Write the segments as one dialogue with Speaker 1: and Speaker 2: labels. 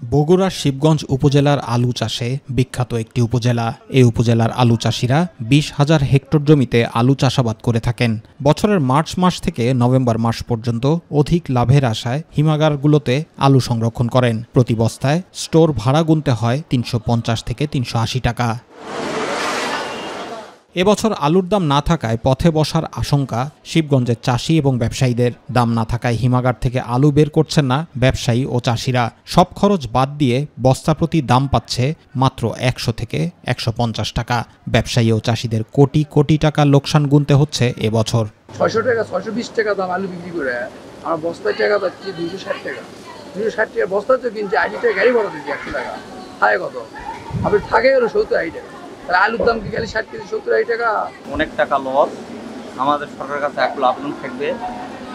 Speaker 1: বগুড়ার শিবগঞ্জ উপজেলার আলু চাষে বিখ্যাত একটি উপজেলা। এই উপজেলার আলু চাষিরা ২০,০০০ হেক্টর জমিতে আলু চাষাবাদ করে থাকেন। বছরের মার্চ মাস থেকে নভেম্বর মাস পর্যন্ত অধিক লাভের আশায় হিমাগারগুলোতে আলু সংরক্ষণ করেন। প্রতি বস্তায় স্টোর ভাড়া গুনতে হয় ৩৫০ থেকে ৩৮০ টাকা। এবছর আলুর দাম না থাকায় পথে বসার আশঙ্কা শিবগঞ্জের চাষি এবং ব্যবসায়ীদের। দাম না থাকায় হিমাগার থেকে আলু বের করছেন না ব্যবসায়ী ও চাষিরা। সব খরচ বাদ দিয়ে বস্তা প্রতি দাম পাচ্ছে মাত্র ১০০ থেকে ১৫০ টাকা। ব্যবসায়ী ও চাষিদের কোটি কোটি টাকা লোকসান গুনতে হচ্ছে এবছর।
Speaker 2: ৬০০ টাকা ৬২০ টাকা দাম আলু বিক্রি করে আমার বস্তায় টাকা পাচ্ছি ২৬০ টাকা। ২৬০ টাকা বস্তা তো কিনছে, ৮০ টাকা গাড়ি ভাড়া দিচ্ছি ১০০ টাকা। থাকে কত? আপনি থাকে হলো ৭০-৮০ টাকা। আলুর দাম কি খালি ৬০ কেজি ৭০-৮০ টাকা?
Speaker 3: অনেক টাকা লস। আমাদের সরকারের কাছে একটু আবেদন থাকবে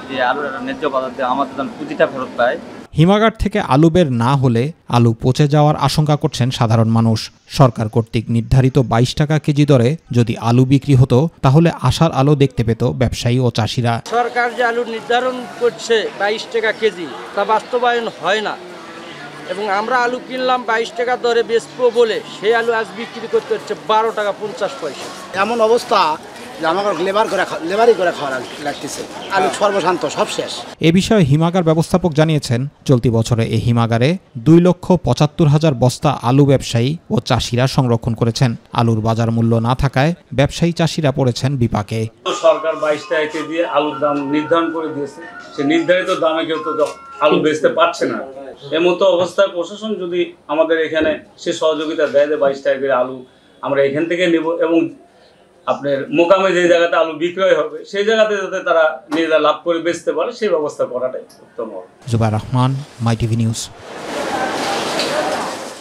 Speaker 3: যে আলুর ন্যায্য বাজার দিয়ে আমাদের যেন পুঁজিটা ফেরত পায়।
Speaker 1: হিমাগার থেকে আলু বের না হলে আলু পচে যাওয়ার আশঙ্কা করছেন সাধারণ মানুষ। সরকার কর্তৃক নির্ধারিত ২২ টাকা কেজি দরে যদি আলু বিক্রি হতো তাহলে আশার আলো দেখতে পেত ব্যবসায়ী ও চাষিরা।
Speaker 4: সরকার যে আলু নির্ধারণ করছে ২২ টাকা কেজি, তা বাস্তবায়ন হয় না এবং আমরা আলু কিনলাম ২২ টাকা দরে বেচবো বলে সেই আলু আজ বিক্রি করতে হচ্ছে ১২ টাকা ৫০ পয়সা।
Speaker 5: এমন অবস্থা যে আমাকে লেবারই করে খাওয়া লাগতেছে। আলু সর্বশান্ত সব শেষ।
Speaker 1: এ বিষয়ে হিমাগার ব্যবস্থাপক জানিয়েছেন, চলতি বছরে এই হিমাগারে ২,৭৫,০০০ বস্তা আলু ব্যবসায়ী ও চাষিরা সংরক্ষণ করেছেন। আলুর বাজার মূল্য না থাকায় ব্যবসায়ী চাষিরা পড়েছেন বিপাকে।
Speaker 6: সরকার ২২ টাকা কেজি দিয়ে আলুর দাম নির্ধারণ করে দিয়েছে, সে নির্ধারিত দামে কেউ তো আলু বেচতে পারছে না। এমতো অবস্থায় প্রশাসন যদি আমাদের এখানে সে সহযোগিতা দেয় যে ২২ টাকা করে আলু আমরা এখান থেকে নেব এবং আপনার মোকামে যে জায়গাতে আলু বিক্রয় হবে সেই জায়গাতে যাতে তারা নিজেরা লাভ করে বেচতে পারে সেই ব্যবস্থা করাটাই উত্তম হবে।
Speaker 1: জুবাইর রহমান, মাই টিভি নিউজ।